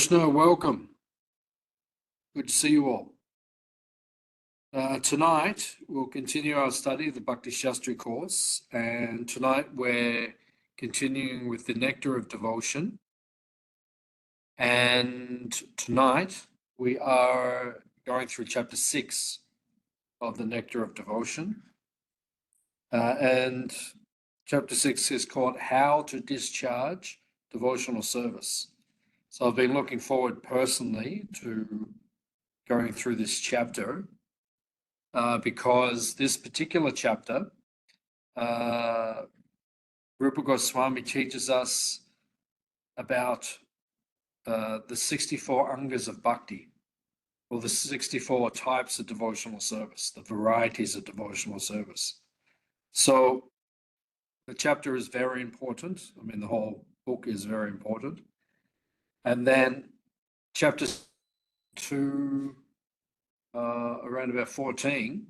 Krishna, welcome. Good to see you all. Tonight, we'll continue our study of the Bhakti Shastri course, and tonight we're continuing with the Nectar of Devotion. And tonight, we are going through chapter 6 of the Nectar of Devotion. And chapter 6 is called How to Discharge Devotional Service. So I've been looking forward personally to going through this chapter because this particular chapter, Rupa Goswami teaches us about the 64 angas of bhakti, or the 64 types of devotional service, the varieties of devotional service. So the chapter is very important. I mean, the whole book is very important. And then chapter 2, around about 14,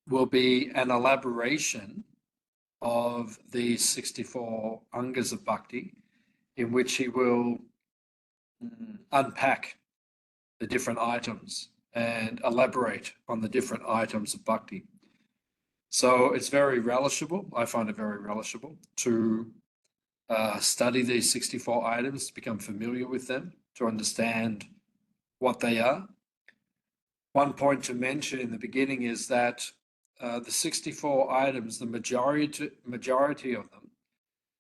will be an elaboration of the 64 angas of bhakti, in which he will unpack the different items and elaborate on the different items of bhakti. So it's very relishable. I find it very relishable to study these 64 items, to become familiar with them, to understand what they are. One point to mention in the beginning is that the 64 items, the majority of them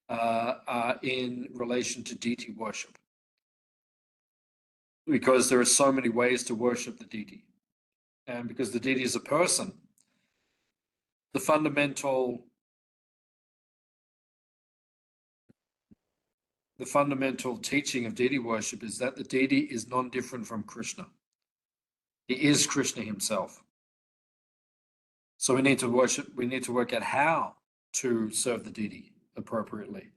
are in relation to deity worship, because there are so many ways to worship the deity. And because the deity is a person, the fundamental teaching of deity worship is that the deity is non-different from Krishna. He is Krishna himself. So we need to work out how to serve the deity appropriately.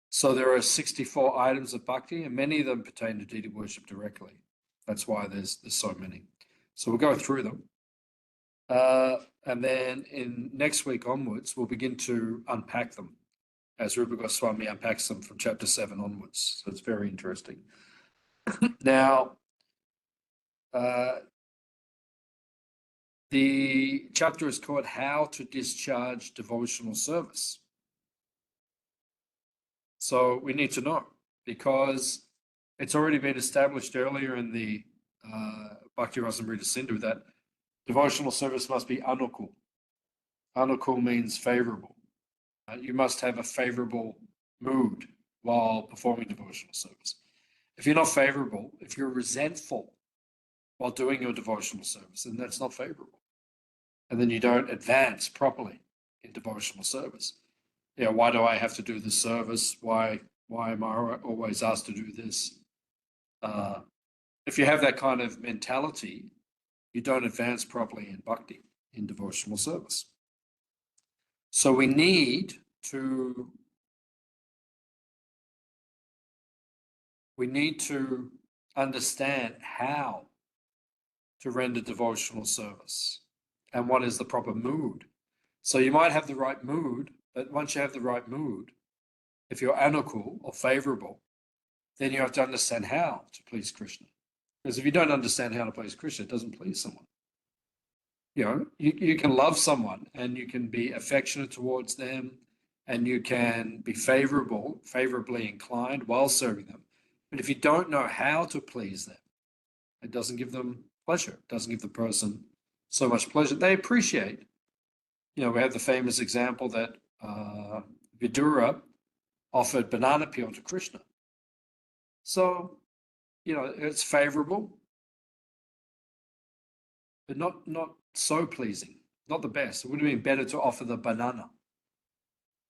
So there are 64 items of bhakti, and many of them pertain to deity worship directly. That's why there's so many. So we'll go through them. And then in next week onwards, we'll begin to unpack them, as Rupa Goswami unpacks them from chapter 7 onwards. So it's very interesting. Now, the chapter is called How to Discharge Devotional Service. So we need to know, because it's already been established earlier in the Bhakti Rasamrita Sindhu that devotional service must be anukul. Anukul means favorable. You must have a favorable mood while performing devotional service. If you're not favorable, if you're resentful while doing your devotional service, then that's not favorable. And then you don't advance properly in devotional service. Yeah, why do I have to do this service? Why am I always asked to do this? If you have that kind of mentality, you don't advance properly in bhakti, in devotional service. So we need to understand how to render devotional service and what is the proper mood. So you might have the right mood, but once you have the right mood, if you're anukul or favorable, then you have to understand how to please Krishna. Because if you don't understand how to please Krishna, it doesn't please someone. You know, you can love someone and you can be affectionate towards them and you can be favorably inclined while serving them. But if you don't know how to please them, it doesn't give them pleasure. It doesn't give the person so much pleasure. They appreciate. You know, we have the famous example that Vidura offered banana peel to Krishna. So, you know, it's favorable, but not so pleasing, not the best. It would have been better to offer the banana.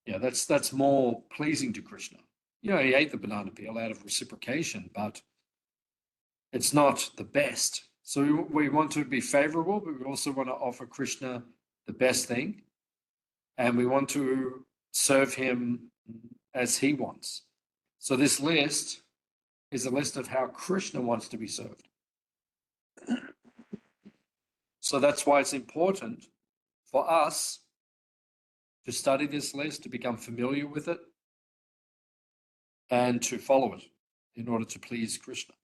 Yeah, that's more pleasing to Krishna. You know, he ate the banana peel out of reciprocation, but it's not the best. So we want to be favorable, but we also want to offer Krishna the best thing. And we want to serve him as he wants. So this list is a list of how Krishna wants to be served. So that's why it's important for us to study this list, to become familiar with it, and to follow it, in order to please Krishna.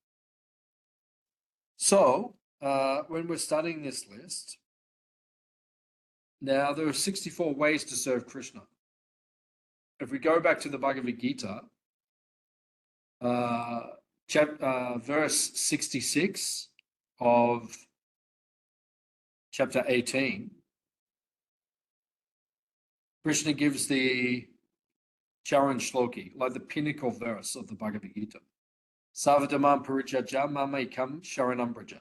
So when we're studying this list, now there are 64 ways to serve Krishna. If we go back to the Bhagavad Gita, verse 66 of chapter 18, Krishna gives the Charan Shloki, like the pinnacle verse of the Bhagavad Gita. Savadamam parijaja mam ekam sharanam braja.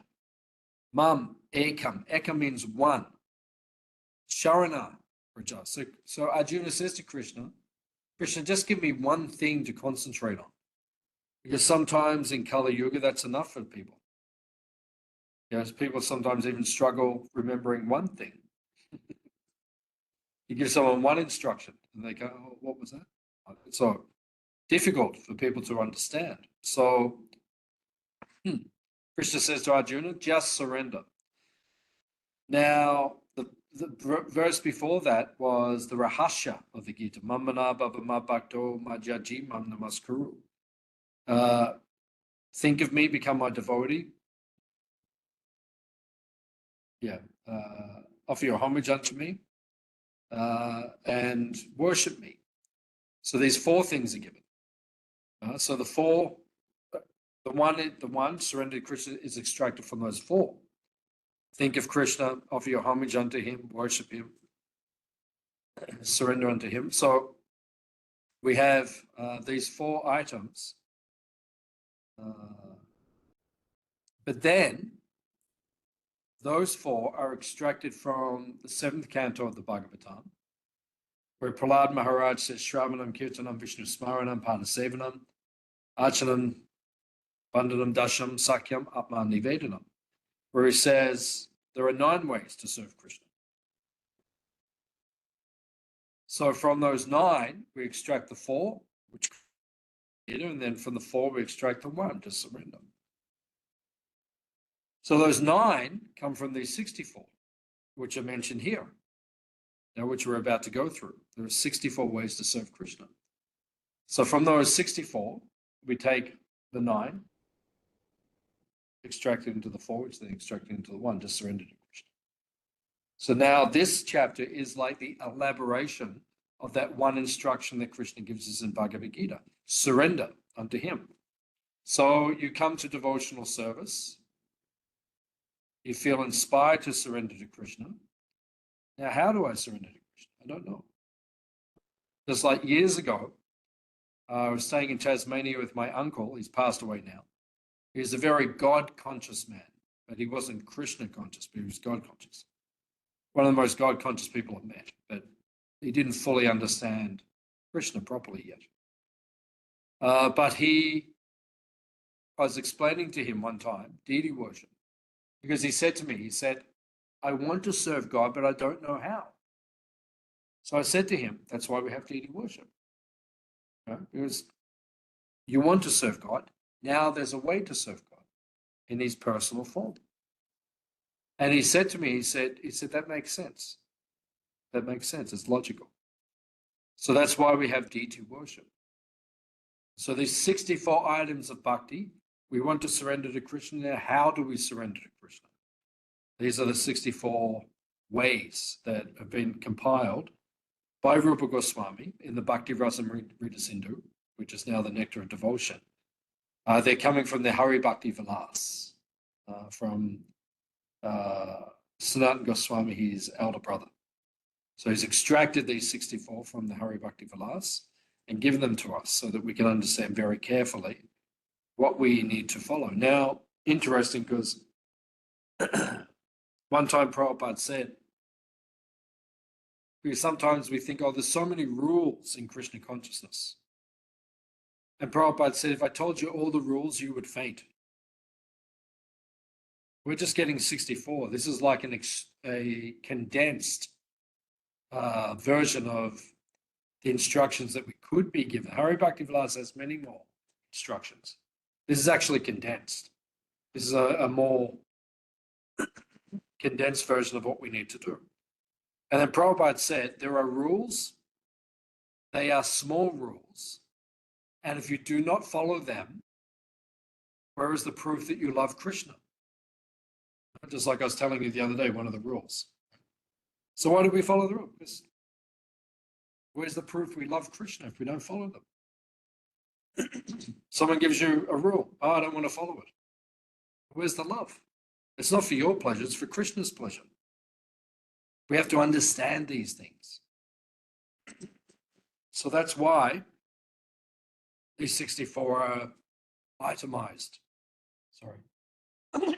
Mam ekam. Ekam means one. Sharana braja. So Arjuna says to Krishna, Krishna, just give me one thing to concentrate on. Because sometimes in Kali Yuga, that's enough for people. People sometimes even struggle remembering one thing. You give someone one instruction and they go, oh, what was that? It's so difficult for people to understand. So Krishna says to Arjuna, just surrender. Now, the verse before that was the Rahasya of the Gita. Mamana baba ma bhakto ma jaji mam namaskuru. Think of me, become my devotee. Offer your homage unto me and worship me. So these four things are given. So the one surrender to Krishna is extracted from those four. Think of Krishna, offer your homage unto him, worship him, surrender unto him. So we have these four items. But then those four are extracted from the 7th canto of the Bhagavatam, where Prahlad Maharaj says, Shravanam Kirtanam Vishnu Smaranam Panasevanam Archanam Vandanam Dasham Sakyam Atman Nivedanam, where he says there are 9 ways to serve Krishna. So from those 9, we extract the 4, which and then from the 4 we extract the 1 to surrender. So those 9 come from these 64, which are mentioned here, now which we're about to go through. There are 64 ways to serve Krishna. So from those 64, we take the 9, extract it into the 4, which then extract it into the 1 to surrender to Krishna. So now this chapter is like the elaboration of that one instruction that Krishna gives us in Bhagavad Gita, surrender unto him. So you come to devotional service, you feel inspired to surrender to Krishna. Now, how do I surrender to Krishna? I don't know. Just like years ago, I was staying in Tasmania with my uncle. He's passed away now. He was a very God-conscious man, but he wasn't Krishna-conscious, but he was God-conscious. One of the most God-conscious people I've met, but he didn't fully understand Krishna properly yet. But I was explaining to him one time, deity worship, because he said to me, I want to serve God, but I don't know how. So I said to him, that's why we have deity worship. Because you want to serve God. Now there's a way to serve God in his personal form. And he said to me, he said, that makes sense. That makes sense. It's logical. So that's why we have deity worship. So these 64 items of bhakti, we want to surrender to Krishna. Now, how do we surrender to Krishna? These are the 64 ways that have been compiled by Rupa Goswami in the Bhakti Rasamrita Sindhu, which is now the Nectar of Devotion. They're coming from the Hari Bhakti Vilas, from Sanatana Goswami, his elder brother. So he's extracted these 64 from the Hari Bhakti Vilas and given them to us so that we can understand very carefully what we need to follow. Now, interesting, because one time Prabhupada said, because sometimes we think, oh, there's so many rules in Krishna consciousness. And Prabhupada said, if I told you all the rules, you would faint. We're just getting 64. This is like a condensed version of the instructions that we could be given. Hari Bhakti Vilas has many more instructions. This is actually condensed. This is a more condensed version of what we need to do. And then Prabhupada said, there are rules. They are small rules. And if you do not follow them, Where is the proof that you love Krishna? Just like I was telling you the other day, one of the rules. So why do we follow the rule? Because where's the proof we love Krishna if we don't follow them? Someone gives you a rule. Oh, I don't want to follow it. Where's the love? It's not for your pleasure, it's for Krishna's pleasure. We have to understand these things. So that's why these 64 are itemized. Sorry.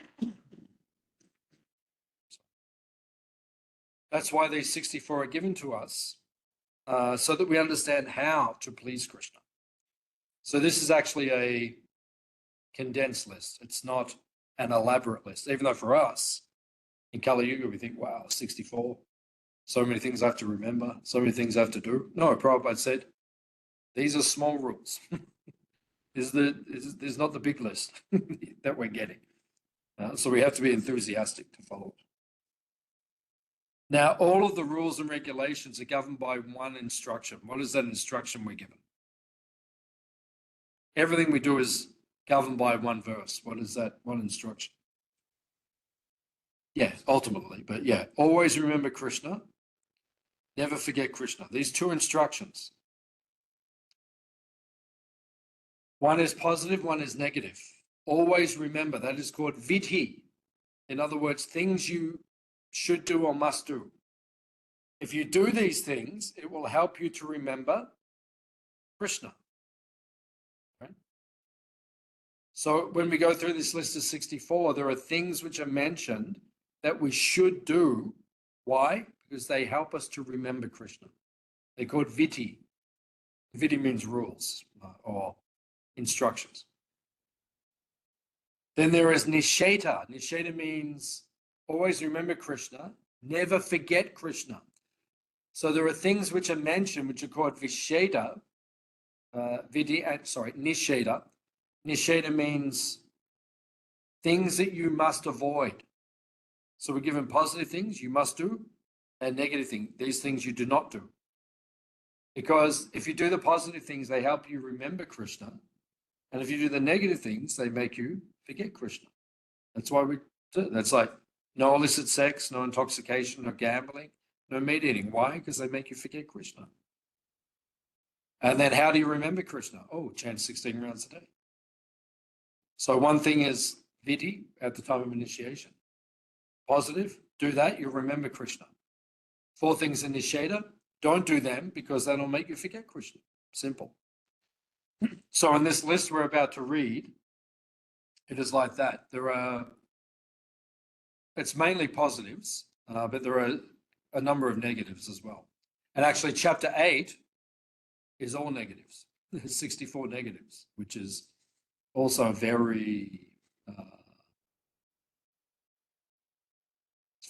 That's why these 64 are given to us, so that we understand how to please Krishna. So this is actually a condensed list. It's not an elaborate list, even though for us, in Kali Yuga, we think, wow, 64, so many things I have to remember, so many things I have to do. No, Prabhupada said, these are small rules. This is not the big list that we're getting. So we have to be enthusiastic to follow it. Now, all of the rules and regulations are governed by one instruction. What is that instruction we're given? Everything we do is governed by one verse. What is that one instruction? Yeah, ultimately, but yeah, always remember Krishna. Never forget Krishna. These two instructions. One is positive, one is negative. Always remember, that is called vidhi. In other words, things you should do or must do. If you do these things, it will help you to remember Krishna. Right? So when we go through this list of 64, there are things which are mentioned that we should do. Why? Because they help us to remember Krishna. They're called vidhi. Vidhi means rules or instructions. Then there is nisheta. Nisheta means always remember Krishna, never forget Krishna. So there are things which are mentioned which are called visheda, nisheda. Nisheda means things that you must avoid. So we're given positive things you must do and negative things, these things you do not do. Because if you do the positive things, they help you remember Krishna. And if you do the negative things, they make you forget Krishna. That's why we do it. That's like no illicit sex, no intoxication, no gambling, no meat eating. Why? Because they make you forget Krishna. And then how do you remember Krishna? Oh, chant 16 rounds a day. So one thing is vidhi at the time of initiation. Positive, do that, you'll remember Krishna. 4 things in nisheda, don't do them because that'll make you forget Krishna. Simple. So in this list we're about to read, it is like that. It's mainly positives, but there are a number of negatives as well. And actually chapter 8 is all negatives. 64 negatives, which is also very, it's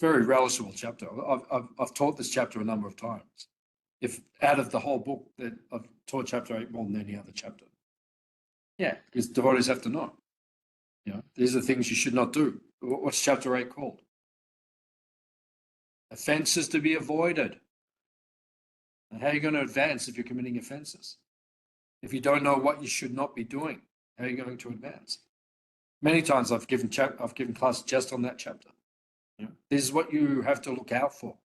a very relishable chapter. I've taught this chapter a number of times. If out of the whole book that I've taught chapter 8 more than any other chapter. Yeah, because devotees have to know. You know, these are things you should not do. What's chapter 8 called? Offenses to be avoided. And how are you going to advance if you're committing offenses? If you don't know what you should not be doing, how are you going to advance? Many times I've given class just on that chapter. You know, this is what you have to look out for.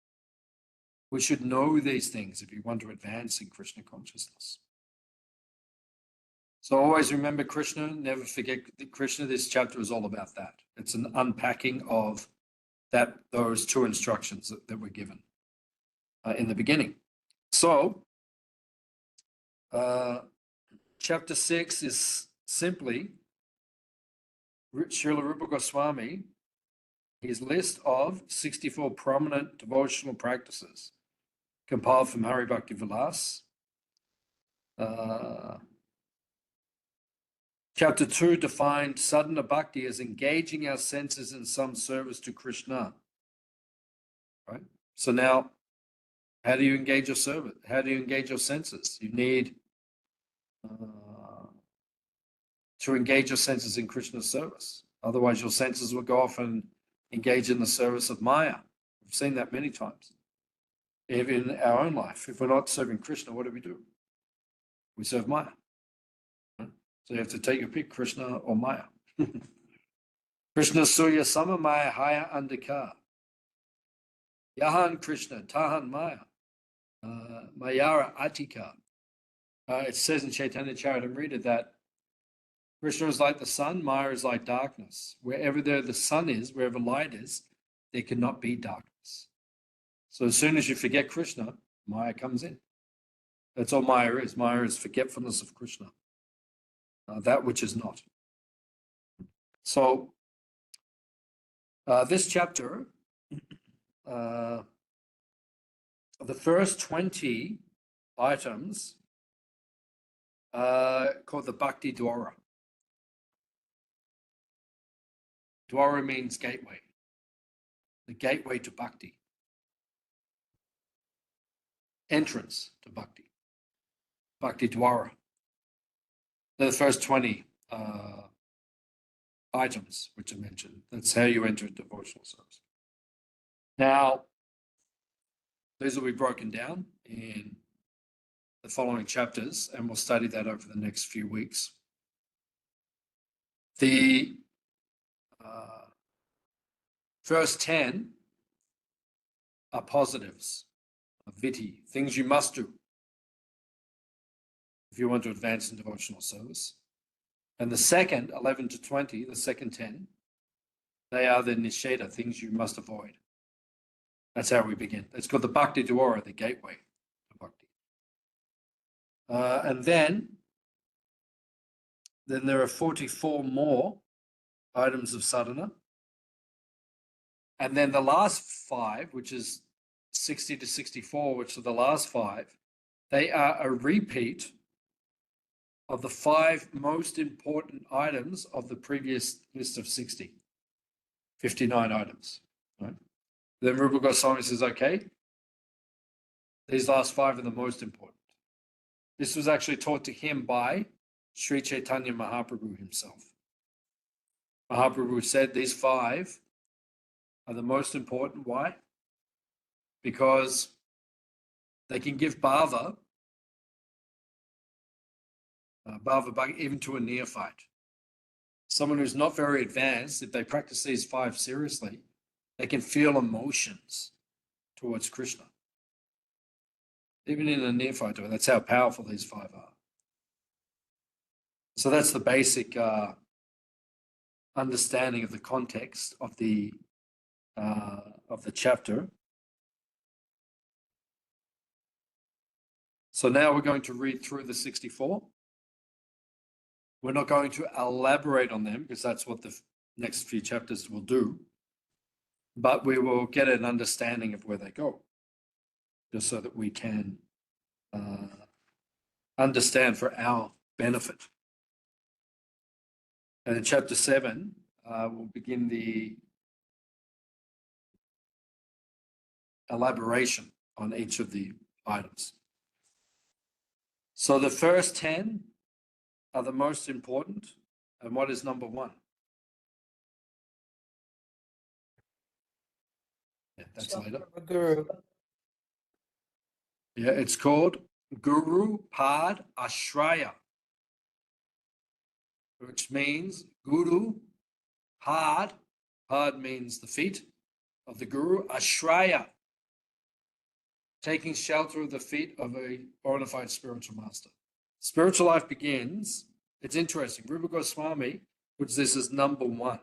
We should know these things if you want to advance in Krishna consciousness. So always remember Krishna, never forget Krishna. This chapter is all about that. It's an unpacking of those 2 instructions that were given in the beginning. So chapter 6 is simply Srila Rupa Goswami, his list of 64 prominent devotional practices compiled from Hari Bhakti Vilas. Chapter 2 defined sadhana bhakti as engaging our senses in some service to Krishna. Right? So now, how do you engage your service? How do you engage your senses? You need to engage your senses in Krishna's service. Otherwise, your senses will go off and engage in the service of Maya. We've seen that many times. Even in our own life, if we're not serving Krishna, what do? We serve Maya. So you have to take your pick, Krishna or Maya. Krishna Surya Samamaya Haya Andika. Yahan Krishna Tahan Maya. Mayara Atika. It says in Chaitanya Charitamrita that Krishna is like the sun, Maya is like darkness. Wherever the sun is, wherever light is, there cannot be darkness. So as soon as you forget Krishna, Maya comes in. That's all Maya is. Maya is forgetfulness of Krishna, that which is not. So this chapter, the first 20 items called the Bhakti Dwara. Dwara means gateway, the gateway to Bhakti, entrance to Bhakti, Bhakti Dwara. They're the first 20 items which are mentioned. That's how you enter a devotional service. Now, these will be broken down in the following chapters, and we'll study that over the next few weeks. The first 10 are positives, viti, things you must do if you want to advance in devotional service. And the second, 11 to 20, the second 10, they are the nisheda, things you must avoid. That's how we begin. It's called the Bhakti Dwara, the gateway to Bhakti. And then there are 44 more items of sadhana. And then the last 5, which is 60 to 64, which are the last 5, they are a repeat of the 5 most important items of the previous list of 60, 59 items. Right? Then Rupa Goswami says, okay, these last 5 are the most important. This was actually taught to him by Sri Chaitanya Mahaprabhu himself. Mahaprabhu said these 5 are the most important. Why? Because they can give bhava even to a neophyte. Someone who's not very advanced, if they practice these 5 seriously, they can feel emotions towards Krishna. Even in a neophyte, that's how powerful these 5 are. So that's the basic understanding of the context of the chapter. So now we're going to read through the 64. We're not going to elaborate on them because that's what the next few chapters will do. But we will get an understanding of where they go, just so that we can understand for our benefit. And in chapter 7, we'll begin the elaboration on each of the items. So the first 10 are the most important. And what is number 1? Yeah, that's later. Guru. Yeah, it's called Guru Pad Ashraya, which means Guru Pad. Pad means the feet of the Guru. Ashraya, taking shelter of the feet of a bona fide spiritual master. Spiritual life begins. It's interesting. Rupa Goswami puts this as number 1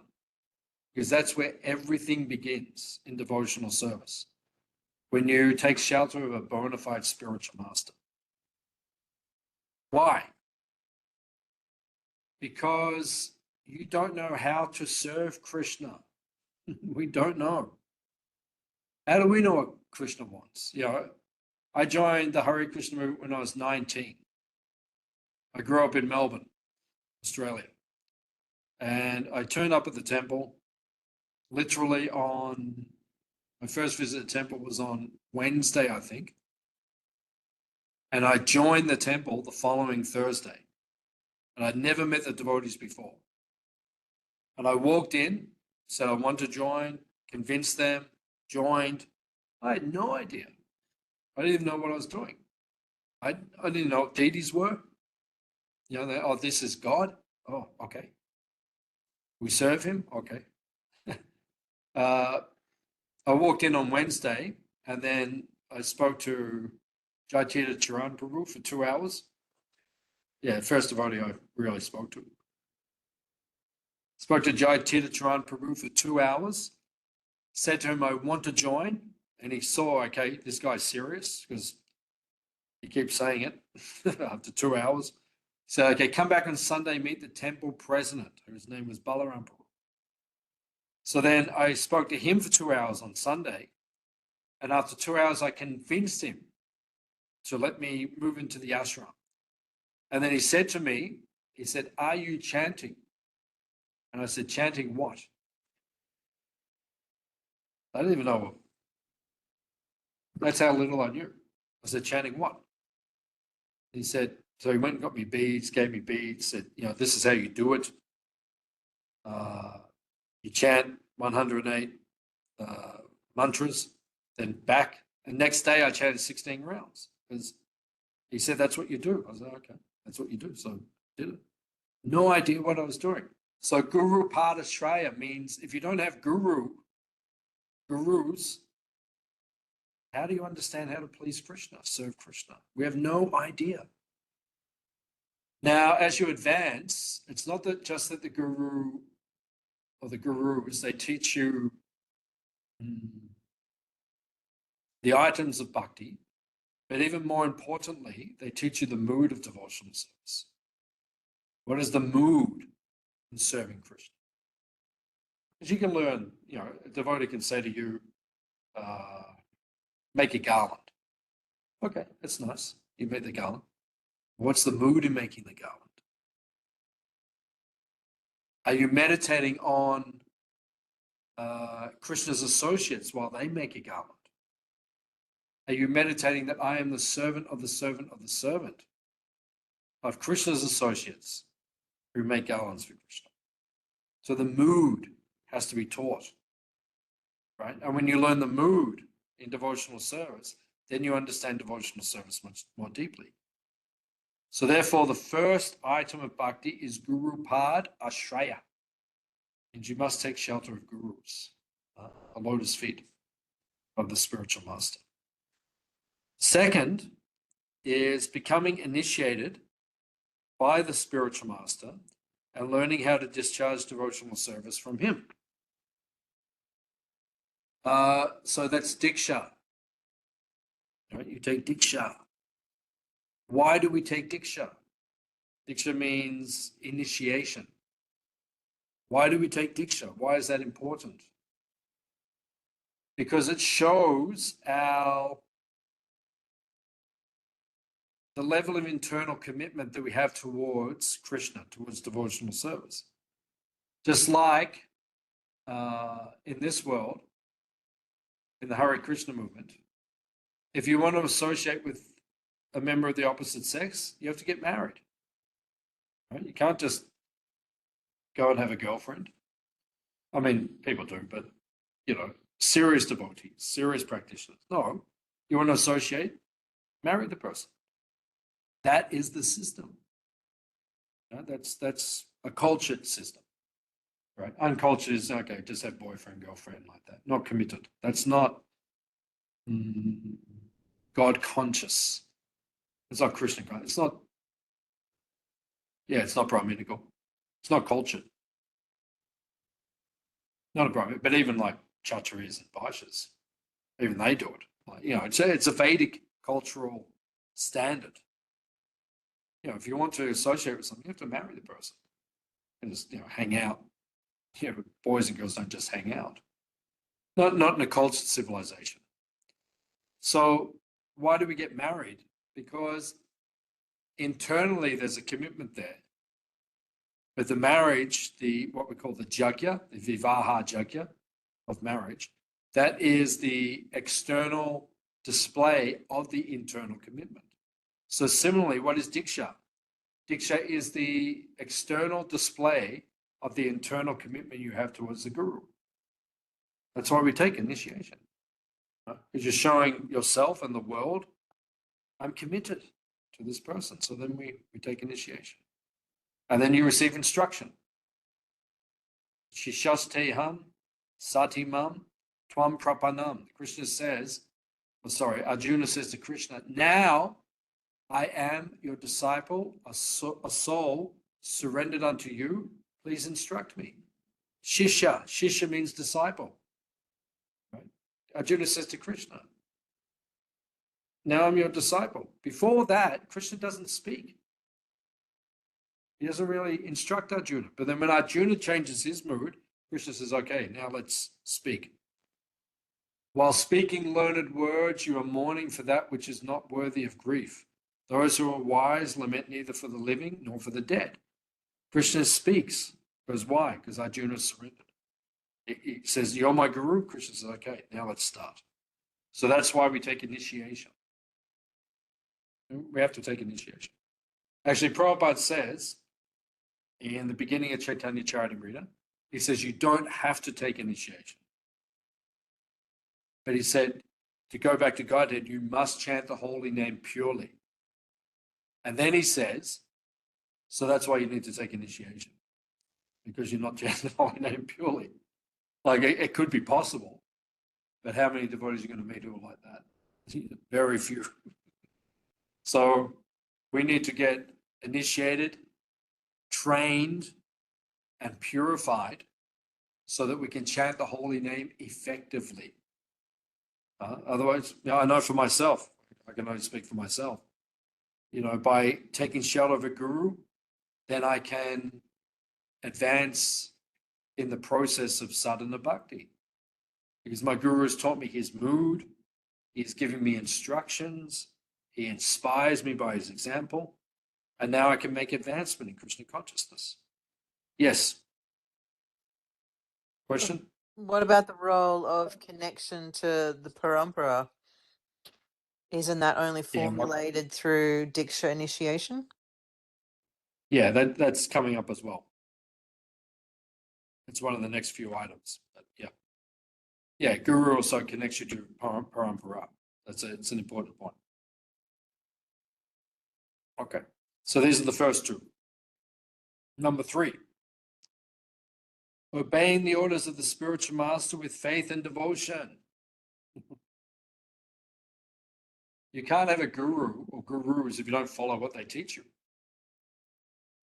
because that's where everything begins in devotional service. When you take shelter of a bona fide spiritual master. Why? Because you don't know how to serve Krishna. We don't know. How do we know what Krishna wants? You know, I joined the Hare Krishna movement when I was 19. I grew up in Melbourne, Australia. And I turned up at the temple literally on, my first visit to the temple was on Wednesday, I think. And I joined the temple the following Thursday. And I'd never met the devotees before. And I walked in, said I want to join, convinced them, joined. I had no idea. I didn't even know what I was doing. I didn't know what deities were. You know, oh, this is God. Oh, okay. We serve him? Okay. I walked in on Wednesday and then I spoke to Jaitita Charan Prabhu for 2 hours. Yeah, first devotee I really spoke to. Spoke to Jaitita Charan Prabhu for 2 hours. Said to him, I want to join. And he saw, okay, this guy's serious because he keeps saying it after 2 hours. So, okay, come back on Sunday, meet the temple president, whose name was Balaram Prabhu. So then I spoke to him for 2 hours on Sunday. And after 2 hours, I convinced him to let me move into the ashram. And then he said to me, he said, are you chanting? And I said, chanting what? I didn't even know. That's how little I knew. I said, chanting what? He said, so he went and got me beads, gave me beads, said, this is how you do it. You chant 108 mantras, then back. And next day I chanted 16 rounds because he said, that's what you do. I was like, okay, that's what you do. So I did it. No idea what I was doing. So Guru Padashraya means if you don't have gurus, how do you understand how to please Krishna, serve Krishna? We have no idea. Now, as you advance, it's not that just that the guru or the gurus, they teach you the items of bhakti, but even more importantly, they teach you the mood of devotional service. What is the mood in serving Krishna? Because you can learn, a devotee can say to you, make a garland. Okay, that's nice. You make the garland. What's the mood in making the garland? Are you meditating on Krishna's associates while they make a garland? Are you meditating that I am the servant of the servant of the servant of Krishna's associates who make garlands for Krishna? So the mood has to be taught, right? And when you learn the mood in devotional service, then you understand devotional service much more deeply. So therefore, the first item of bhakti is Guru Pad Ashraya. And you must take shelter of gurus, a lotus feet of the spiritual master. Second is becoming initiated by the spiritual master and learning how to discharge devotional service from him. So that's Diksha. Right? You take Diksha. Why do we take Diksha? Diksha means initiation. Why do we take Diksha? Why is that important? Because it shows the level of internal commitment that we have towards Krishna, towards devotional service. Just like in this world, in the Hare Krishna movement, if you want to associate with a member of the opposite sex, you have to get married. Right? You can't just go and have a girlfriend. I mean, people do, but, serious devotees, serious practitioners. No, you want to associate, marry the person. That is the system. That's a cultured system, right? Uncultured is, okay, just have boyfriend, girlfriend like that. Not committed. That's not God conscious. It's not Krishna conscious. It's not, it's not Brahminical. It's not cultured. Not a Brahmin, but even like Chacharis and Vaishyas, even they do it. Like, it's a Vedic cultural standard. If you want to associate with something, you have to marry the person and just, hang out. Boys and girls don't just hang out. Not in a cultured civilization. So why do we get married? Because internally there's a commitment there. But the marriage, what we call the jagya, the vivaha jagya of marriage, that is the external display of the internal commitment. So similarly, what is Diksha? Diksha is the external display of the internal commitment you have towards the guru. That's why we take initiation. Because you're showing yourself and the world, I'm committed to this person. So then we take initiation. And then you receive instruction. Shishasteham, Satimam, Tvam Prapanam. Krishna says, Arjuna says to Krishna, now I am your disciple, a soul surrendered unto you. Please instruct me. Shisha means disciple. Right? Arjuna says to Krishna, now I'm your disciple. Before that, Krishna doesn't speak. He doesn't really instruct Arjuna. But then when Arjuna changes his mood, Krishna says, okay, now let's speak. While speaking learned words, you are mourning for that which is not worthy of grief. Those who are wise lament neither for the living nor for the dead. Krishna speaks. Because why? Because Arjuna surrendered. He says, you're my guru. Krishna says, okay, now let's start. So that's why we take initiation. We have to take initiation. Actually, Prabhupada says in the beginning of Chaitanya Charitamrita, he says you don't have to take initiation. But he said, to go back to Godhead, you must chant the holy name purely. And then he says, so that's why you need to take initiation, because you're not chanting the holy name purely. Like it could be possible, but how many devotees are going to meet who are like that? Very few. So we need to get initiated, trained, and purified so that we can chant the holy name effectively. Otherwise, I know for myself, I can only speak for myself. By taking shelter of a guru, then I can advance in the process of sadhana bhakti. Because my guru has taught me his mood, he's giving me instructions, he inspires me by his example, and now I can make advancement in Krishna consciousness. Yes? Question? What about the role of connection to the parampara? Isn't that only formulated through Diksha initiation? Yeah, that's coming up as well. It's one of the next few items. But yeah. Yeah, Guru also connects you to parampara. It's an important point. Okay, so these are the first two. Number 3. Obeying the orders of the spiritual master with faith and devotion. You can't have a guru or gurus if you don't follow what they teach you.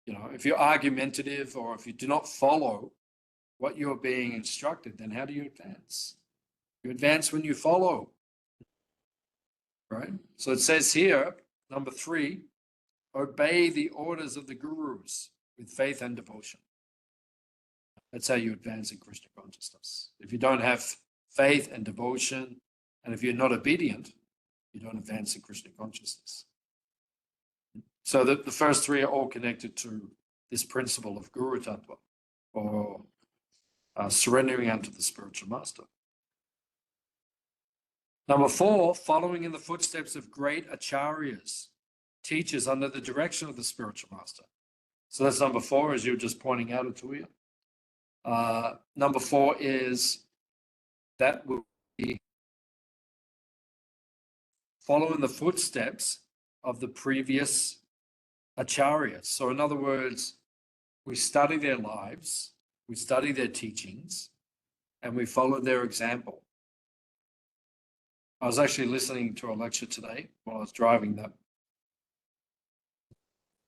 If you're argumentative or if you do not follow what you're being instructed, then how do you advance? You advance when you follow, right? So it says here, number 3, obey the orders of the gurus with faith and devotion. That's how you advance in Krishna consciousness. If you don't have faith and devotion, and if you're not obedient, you don't advance in Krishna consciousness. So the first 3 are all connected to this principle of Guru Tattva, or surrendering unto the spiritual master. Number 4, following in the footsteps of great acharyas, teachers under the direction of the spiritual master. So that's number 4, as you were just pointing out, Atuya. Number 4 is that will be following the footsteps of the previous acharyas. So in other words, we study their lives, we study their teachings, and we follow their example. I was actually listening to a lecture today while I was driving that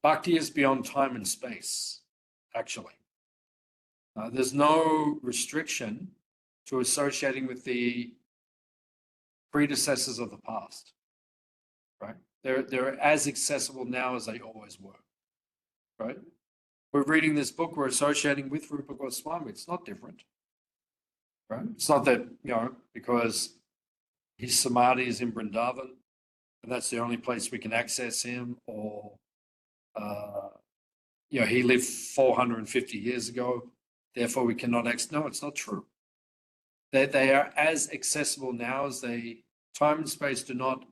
Bhakti is beyond time and space, actually. There's no restriction to associating with the predecessors of the past, right? They're as accessible now as they always were, right? We're reading this book, we're associating with Rupa Goswami. It's not different, right? It's not that, because his samadhi is in Vrindavan, and that's the only place we can access him, or, he lived 450 years ago, therefore we cannot access. No, it's not true. They are as accessible now as time and space do not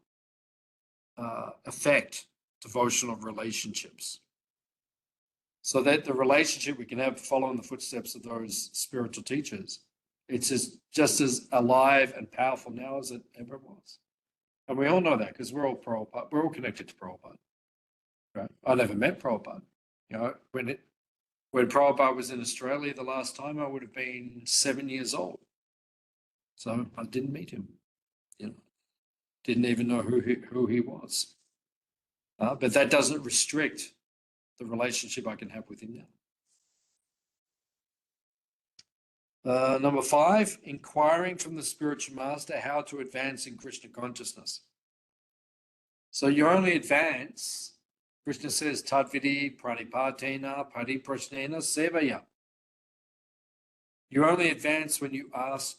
affect devotional relationships. So that the relationship we can have following the footsteps of those spiritual teachers, it's just as alive and powerful now as it ever was. And we all know that because we're all Prabhupada. We're all connected to Prabhupada. Right? I never met Prabhupada. When Prabhupada was in Australia the last time, I would have been 7 years old. So I didn't meet him. Didn't even know who he was. But that doesn't restrict the relationship I can have with him now. Number 5, inquiring from the spiritual master how to advance in Krishna consciousness. So you only advance, Krishna says, tadvidi pranipatena pariprashnena sevaya. You only advance when you ask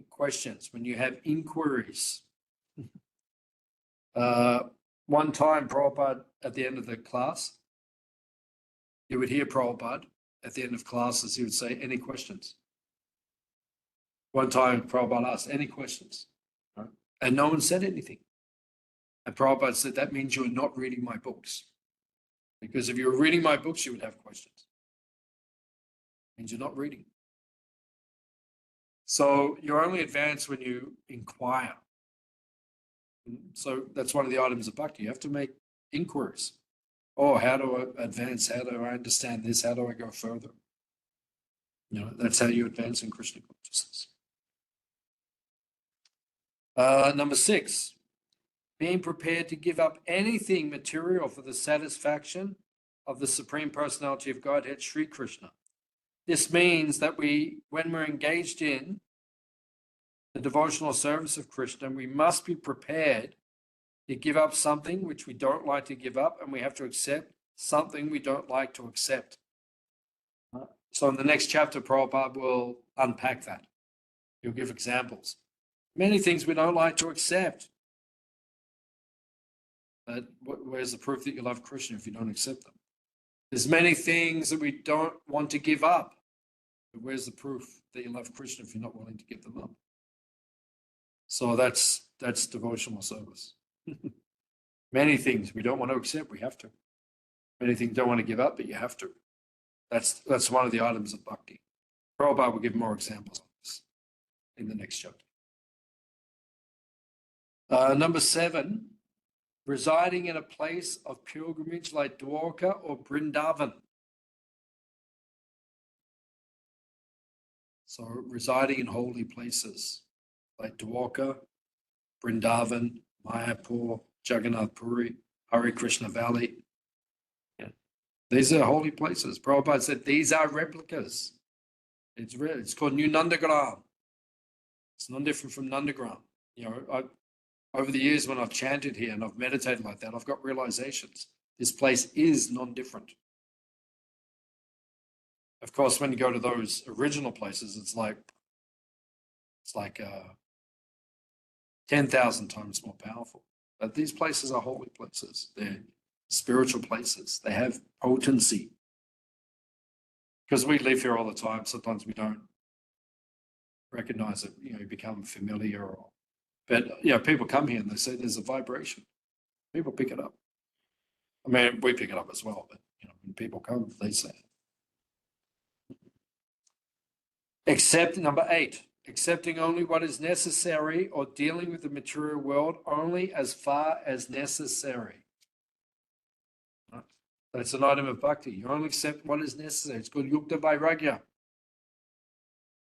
questions, when you have inquiries. One time, Prabhupada, at the end of the class, you would hear Prabhupada at the end of classes, he would say, any questions? One time, Prabhupada asked, any questions? Right? And no one said anything. And Prabhupada said, that means you are not reading my books. Because if you were reading my books, you would have questions. It means you're not reading. So you only advance when you inquire. So that's one of the items of bhakti. You have to make inquiries. Oh, how do I advance? How do I understand this? How do I go further? That's how you advance in Krishna consciousness. Number 6, being prepared to give up anything material for the satisfaction of the Supreme Personality of Godhead, Sri Krishna. This means that when we're engaged in the devotional service of Krishna, we must be prepared to give up something which we don't like to give up, and we have to accept something we don't like to accept. So in the next chapter, Prabhupada will unpack that. He'll give examples. Many things we don't like to accept. But where's the proof that you love Krishna if you don't accept them? There's many things that we don't want to give up. But where's the proof that you love Krishna if you're not willing to give them up? So that's devotional service. Many things we don't want to accept, we have to. Many things don't want to give up, but you have to. That's one of the items of bhakti. Prabhupada will give more examples of this in the next chapter. Number 7, residing in a place of pilgrimage like Dwarka or Vrindavan. So residing in holy places like Dwarka, Vrindavan, Mayapur, Jagannath Puri, Hare Krishna Valley. These are holy places. Prabhupada said these are replicas. It's called New Nandagram. It's no different from Nandagram. Over the years when I've chanted here and I've meditated like that, I've got realizations. This place is non-different. Of course, when you go to those original places, it's like 10,000 times more powerful. But these places are holy places. They're spiritual places. They have potency. Because we live here all the time, sometimes we don't recognize it. You become familiar. But people come here and they say there's a vibration. People pick it up. I mean, we pick it up as well, but when people come, they say it. Except number 8, accepting only what is necessary or dealing with the material world only as far as necessary. That's an item of bhakti. You only accept what is necessary. It's called yukta vairagya.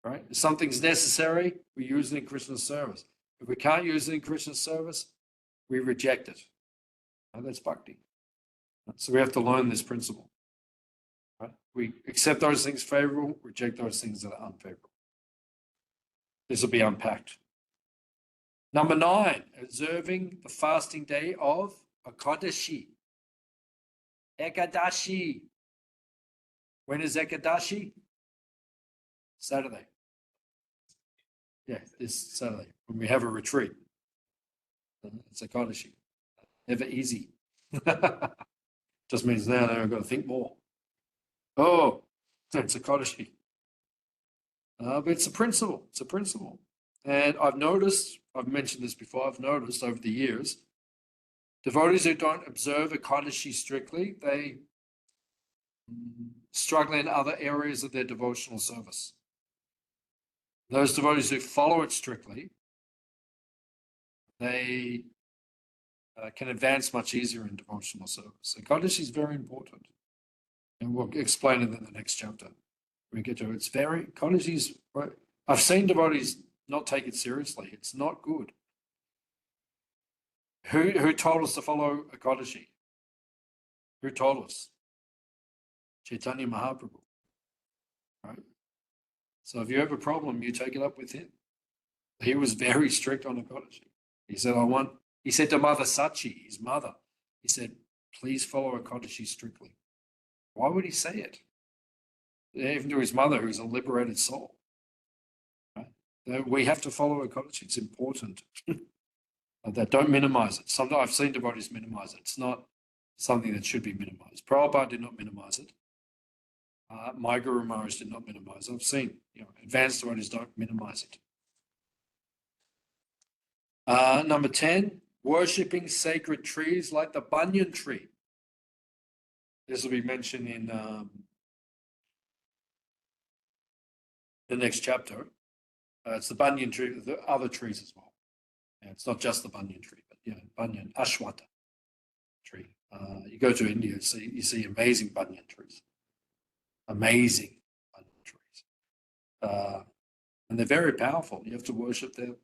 Right? If something's necessary, we use it in Krishna's service. If we can't use it in Krishna's service, we reject it. That's bhakti. So we have to learn this principle. Right? We accept those things favorable, reject those things that are unfavorable. This will be unpacked. Number 9, observing the fasting day of Ekadashi. Ekadashi. When is Ekadashi? Saturday. Yeah, this Saturday, when we have a retreat. It's Ekadashi. Never easy. Just means now I've got to think more. Oh, it's Ekadashi. But it's a principle. It's a principle. And I've mentioned this before, I've noticed over the years, devotees who don't observe Ekadashi strictly, they struggle in other areas of their devotional service. Those devotees who follow it strictly, they can advance much easier in devotional service. Ekadashi is very important. And we'll explain it in the next chapter. We get to it. It's very, Kodashi's, I've seen devotees not take it seriously. It's not good. Who told us to follow a Kodashi? Who told us? Chaitanya Mahaprabhu. Right? So if you have a problem, you take it up with him. He was very strict on the Kodashi. He said, he said to Mother Sachi, his mother, he said, please follow a Kodashi strictly. Why would he say it? Even to his mother, who's a liberated soul. Right? We have to follow a Kodashi. It's important. That don't minimize it. Sometimes I've seen devotees minimize it. It's not something that should be minimized. Prabhupada did not minimize it. My Guru Maharaj did not minimize it. I've seen, advanced devotees don't minimize it. Number 10, worshipping sacred trees like the banyan tree. This will be mentioned in the next chapter. It's the banyan tree, the other trees as well. And it's not just the banyan tree, but banyan, ashwata tree. You go to India, you see amazing banyan trees. Amazing banyan trees. And they're very powerful. You have to worship them.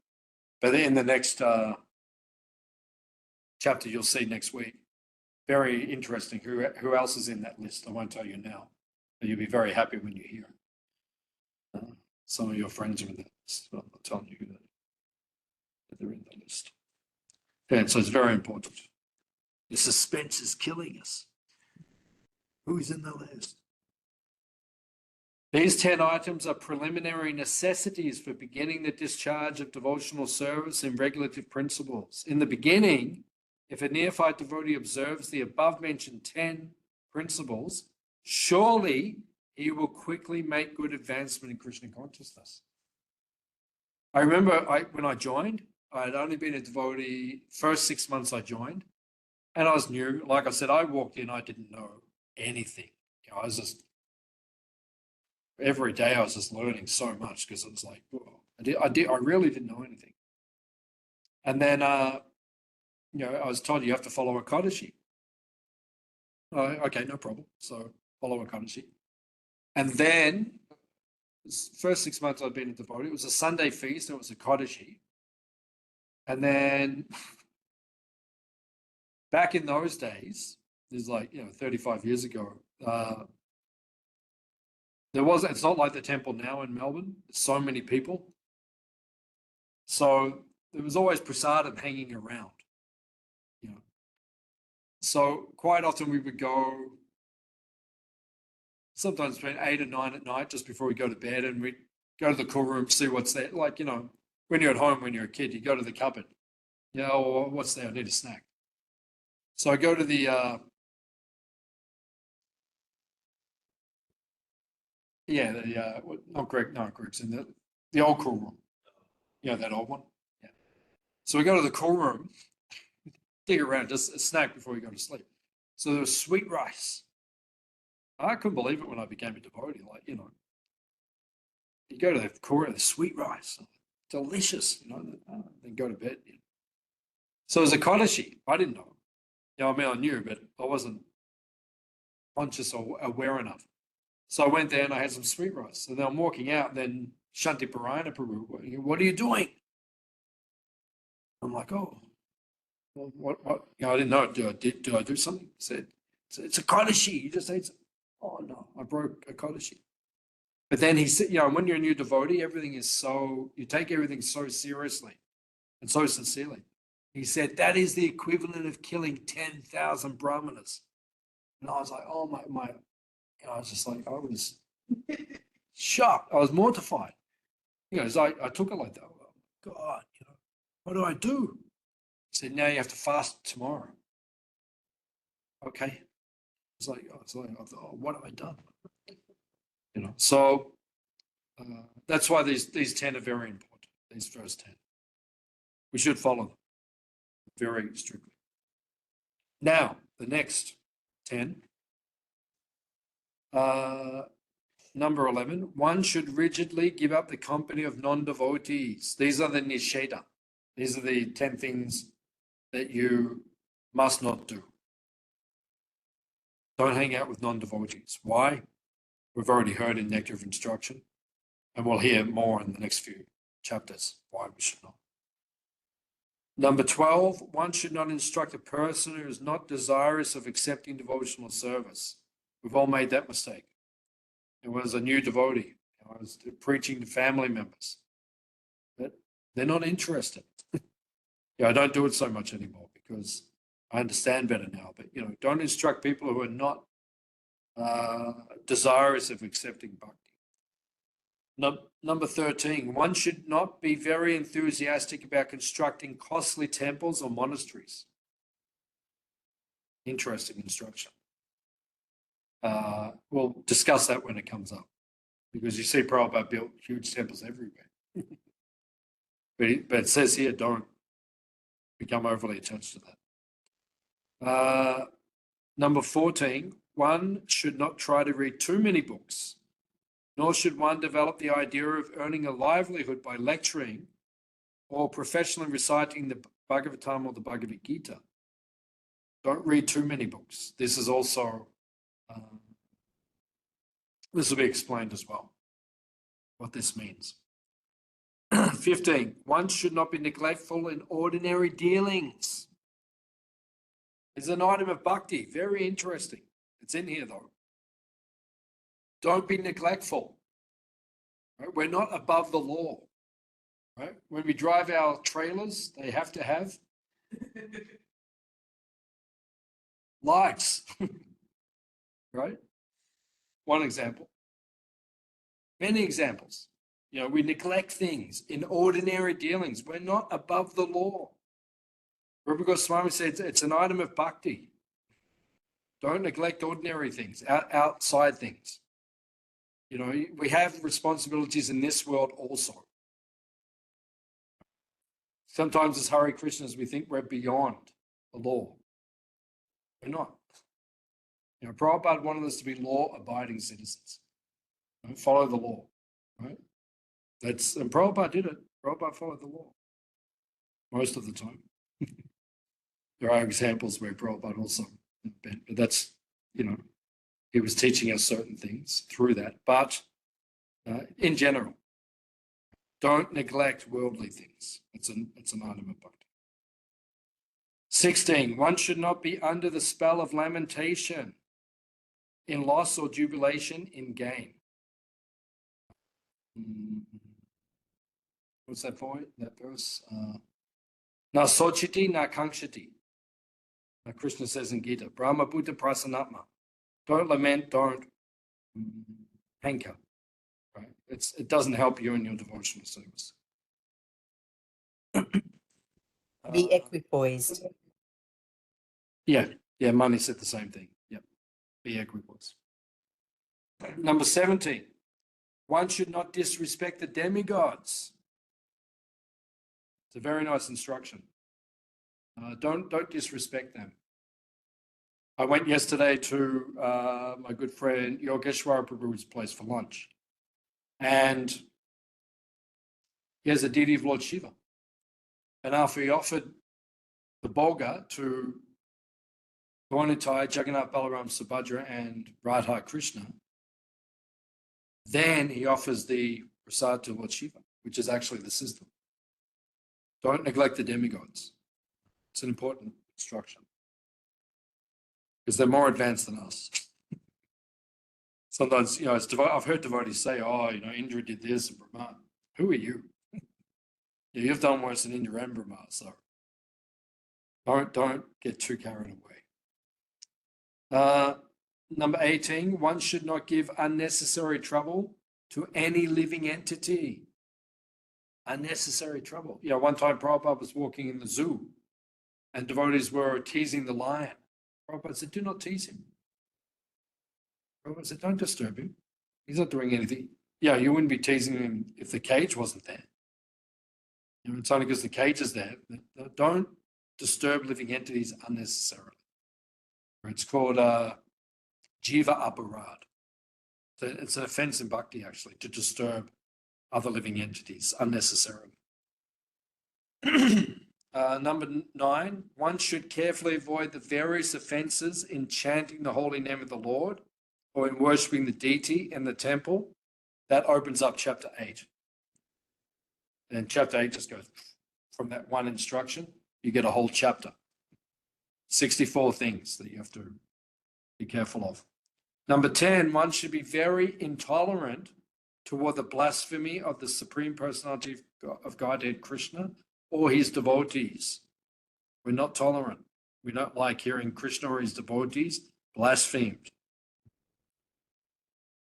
But in the next chapter, you'll see next week, very interesting who else is in that list. I won't tell you now, but you'll be very happy when you hear. Some of your friends are in that list. I'm not telling you that they're in the list. And so it's very important. The suspense is killing us. Who's in the list? These 10 items are preliminary necessities for beginning the discharge of devotional service in regulative principles. In the beginning, if a neophyte devotee observes the above-mentioned 10 principles, surely he will quickly make good advancement in Krishna consciousness. I remember when I joined, I had only been a devotee, first 6 months I joined, and I was new. Like I said, I walked in, I didn't know anything. I was just, every day I was just learning so much because it was like, whoa, I really didn't know anything. And then, I was told you have to follow a Kodashi. Okay, no problem. So follow a Kodashi. And then, first 6 months I'd been a devotee, it was a Sunday feast, and it was a Kodashi. And then, back in those days, this is like, 35 years ago, it's not like the temple now in Melbourne, there's so many people. So there was always prasadam hanging around, So quite often we would go, sometimes between 8 and 9 at night, just before we go to bed, and we'd go to the cool room, see what's there. Like, when you're at home, when you're a kid, you go to the cupboard. What's there? I need a snack. So I go to the, not Greg's, in the old cool room. That old one. Yeah. So we go to the cool room, dig around, just a snack before we go to sleep. So there was sweet rice. I couldn't believe it when I became a devotee. Like, you go to the cool room, the sweet rice, delicious, then go to bed. So it was a Kodashi. I didn't know. I knew, but I wasn't conscious or aware enough. So I went there and I had some sweet rice. And then I'm walking out, and then Shanti Parayana Prabhu, what are you doing? I'm like, oh, well, what? I didn't know. Did I do something? He said, it's a Kodashi. You just ate some. Oh, no, I broke a Kodashi. But then he said, when you're a new devotee, you take everything so seriously and so sincerely. He said, that is the equivalent of killing 10,000 brahmanas. And I was like, oh, my. I was just like, I was shocked. I was mortified. So I took it like that. Oh, God, what do I do? He said, now you have to fast tomorrow. Okay. It's like, I thought, oh, what have I done? So that's why these 10 are very important, these first 10. We should follow them very strictly. Now, the next 10. Number 11, one should rigidly give up the company of non-devotees. These are the nisheda. These are the 10 things that you must not do. Don't hang out with non-devotees. Why? We've already heard in Nectar of Instruction, and we'll hear more in the next few chapters why we should not. Number 12, one should not instruct a person who is not desirous of accepting devotional service. We've all made that mistake. It was a new devotee. I was preaching to family members. But they're not interested. I don't do it so much anymore because I understand better now. But, don't instruct people who are not desirous of accepting bhakti. Number 13, one should not be very enthusiastic about constructing costly temples or monasteries. Interesting instruction. We'll discuss that when it comes up, because you see Prabhupada built huge temples everywhere. but it says here, don't become overly attached to that. Number 14, one should not try to read too many books, nor should one develop the idea of earning a livelihood by lecturing or professionally reciting the Bhagavatam or the Bhagavad Gita. Don't read too many books. This is also, this will be explained as well, what this means. 15, one should not be neglectful in ordinary dealings. It's an item of bhakti, very interesting. It's in here though. Don't be neglectful. Right? We're not above the law. Right? When we drive our trailers, they have to have lights. Right? One example. Many examples. We neglect things in ordinary dealings. We're not above the law. Rupa Goswami said it's an item of bhakti. Don't neglect ordinary things, outside things. We have responsibilities in this world also. Sometimes as Hare Krishnas, we think we're beyond the law. We're not. Prabhupada wanted us to be law-abiding citizens. Follow the law, right? And Prabhupada did it. Prabhupada followed the law most of the time. There are examples where Prabhupada also bent, but that's, he was teaching us certain things through that. But in general, don't neglect worldly things. It's an item of bhakti. 16, one should not be under the spell of lamentation in loss or jubilation in gain. What's that point? That verse? Na sochiti, na kankshati. Krishna says in Gita, Brahma Buddha Prasanatma. Don't lament, don't hanker. Right? It doesn't help you in your devotional service. Be equipoised. Yeah, Mani said the same thing. Yep, be equipoised. Number 17, one should not disrespect the demigods. It's a very nice instruction. Don't disrespect them. I went yesterday to my good friend Yogeshwara Prabhu's place for lunch, and he has a deity of Lord Shiva. And after he offered the Bhoga to Gaunitai, Jagannath, Balaram, Subhadra, and Radha Krishna, then he offers the prasad to Lord Shiva, which is actually the system. Don't neglect the demigods. It's an important instruction because they're more advanced than us. Sometimes, I've heard devotees say, Indra did this and Brahma. Who are you? You've done worse than Indra and Brahma, so don't get too carried away. Number 18, one should not give unnecessary trouble to any living entity. Unnecessary trouble. One time Prabhupada was walking in the zoo and devotees were teasing the lion. Prabhupada said, do not tease him. Prabhupada said, don't disturb him. He's not doing anything. You wouldn't be teasing him if the cage wasn't there. It's only because the cage is there. Don't disturb living entities unnecessarily. It's called jiva aparad. It's an offense in bhakti, actually, to disturb other living entities unnecessarily. Number 9, one should carefully avoid the various offenses in chanting the holy name of the Lord or in worshipping the deity in the temple. That opens up chapter 8. And chapter 8 just goes from that one instruction, you get a whole chapter. 64 things that you have to be careful of. Number 10, one should be very intolerant toward the blasphemy of the Supreme Personality of Godhead Krishna or his devotees. We're not tolerant. We don't like hearing Krishna or his devotees blasphemed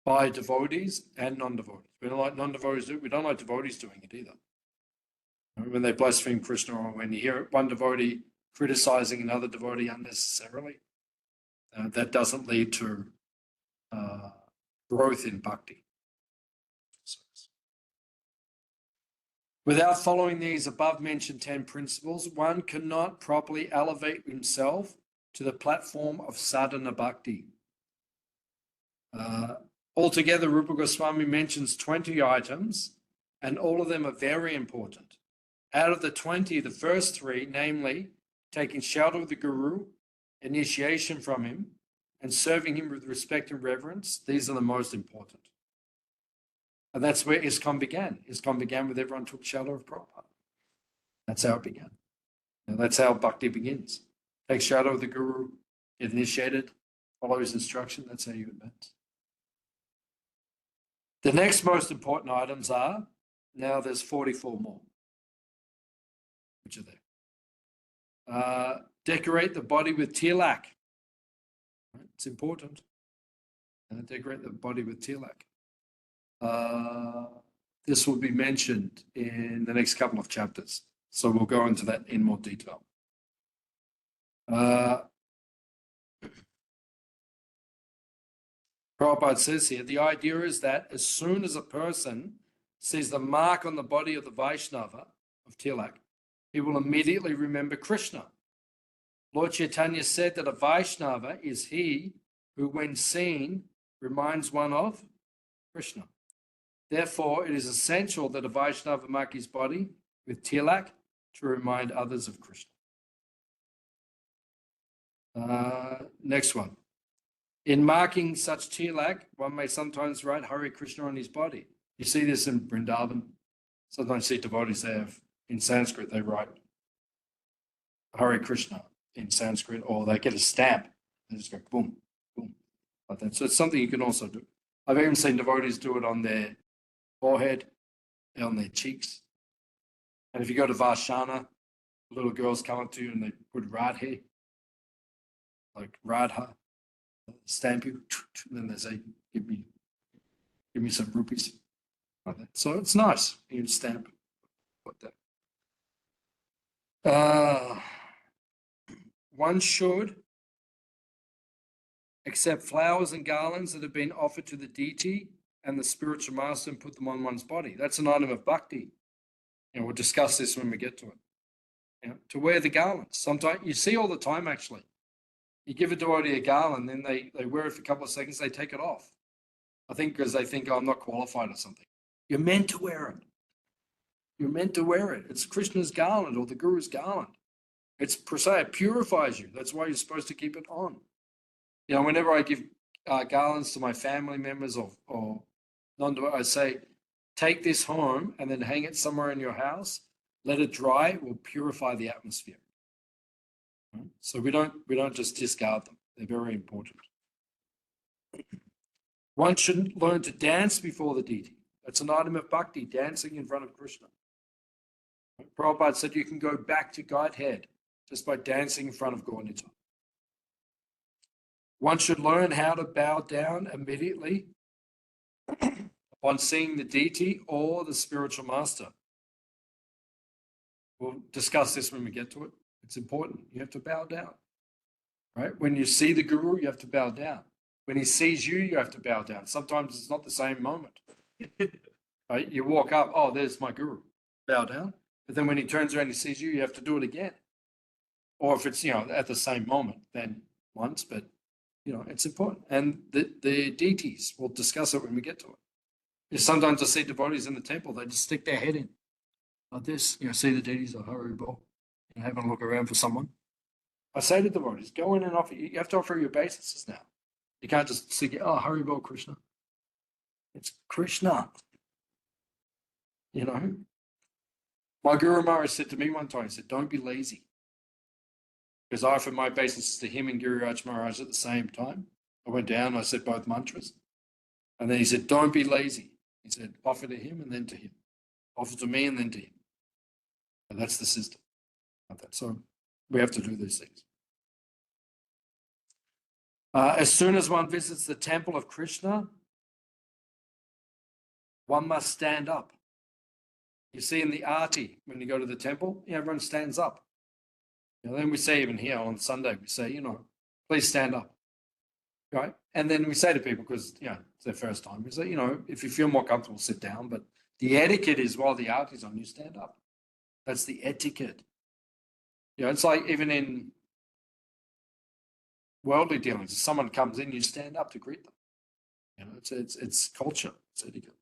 by devotees and non-devotees. We don't like non-devotees do it. We don't like devotees doing it either. When they blaspheme Krishna, or when you hear one devotee criticizing another devotee unnecessarily, that doesn't lead to growth in bhakti. Without following these above-mentioned 10 principles, one cannot properly elevate himself to the platform of sadhana bhakti. Altogether, Rupa Goswami mentions 20 items, and all of them are very important. Out of the 20, the first 3, namely, taking shelter of the Guru, initiation from him, and serving him with respect and reverence, these are the most important. And that's where ISKCON began. ISKCON began with everyone took shelter of Prabhupada. That's how it began. And that's how bhakti begins. Take shelter of the Guru, get initiated, follow his instruction. That's how you advance. The next most important items are, now there's 44 more, which are there. Decorate the body with tilak. It's important. Decorate the body with tilak. This will be mentioned in the next couple of chapters, so we'll go into that in more detail. Prabhupada says here, the idea is that as soon as a person sees the mark on the body of the Vaishnava, of tilak, he will immediately remember Krishna. Lord Chaitanya said that a Vaishnava is he who, when seen, reminds one of Krishna. Therefore, it is essential that a Vaishnava mark his body with tilak to remind others of Krishna. Next one. In marking such tilak, one may sometimes write Hare Krishna on his body. You see this in Vrindavan. Sometimes you see devotees they have in Sanskrit, they write Hare Krishna in Sanskrit, or they get a stamp. They just go boom, boom, like that. So it's something you can also do. I've even seen devotees do it on their forehead, on their cheeks. And if you go to Varshana, little girls come up to you and they put Radhe, like Radha, stamp you, and then they say, give me some rupees. Like that. So it's nice. You can stamp like that. One should accept flowers and garlands that have been offered to the deity and the spiritual master and put them on one's body. That's an item of bhakti. We'll discuss this when we get to it. To wear the garlands. Sometimes you see all the time, actually. You give a devotee a garland, then they wear it for a couple of seconds, they take it off. I think because they think, oh, I'm not qualified or something. You're meant to wear it. You're meant to wear it. It's Krishna's garland or the Guru's garland. It's it purifies you. That's why you're supposed to keep it on. Whenever I give garlands to my family members or non-devotees, I say, take this home and then hang it somewhere in your house. Let it dry. It will purify the atmosphere. So we don't just discard them. They're very important. One should learn to dance before the deity. That's an item of bhakti, dancing in front of Krishna. Prabhupada said you can go back to Godhead just by dancing in front of Gaurnita. One should learn how to bow down immediately upon seeing the deity or the spiritual master. We'll discuss this when we get to it. It's important. You have to bow down. Right? When you see the Guru, you have to bow down. When he sees you, you have to bow down. Sometimes it's not the same moment. Right? You walk up, oh, there's my Guru. Bow down. But then when he turns around and he sees you, you have to do it again. Or if it's, at the same moment, then once, but, it's important. And the deities, we'll discuss it when we get to it. Sometimes I see devotees in the temple, they just stick their head in like this, see the deities of Hari Bol. and having a look around for someone. I say to devotees, go in and offer. You have to offer your obeisances now. You can't just say, oh, Haribol Krishna. It's Krishna. You know. My Guru Maharaj said to me one time, he said, don't be lazy. Because I offered my obeisances to him and Guru Raj Maharaj at the same time. I went down and I said both mantras. And then he said, don't be lazy. He said, offer to him and then to him. Offer to me and then to him. And that's the system. So we have to do these things. As soon as one visits the temple of Krishna, one must stand up. You see in the arti, when you go to the temple, everyone stands up. Then we say even here on Sunday, we say, please stand up. Right? And then we say to people, because, it's their first time, we say, if you feel more comfortable, sit down. But the etiquette is while the arti is on, you stand up. That's the etiquette. It's like even in worldly dealings, if someone comes in, you stand up to greet them. It's culture, it's etiquette.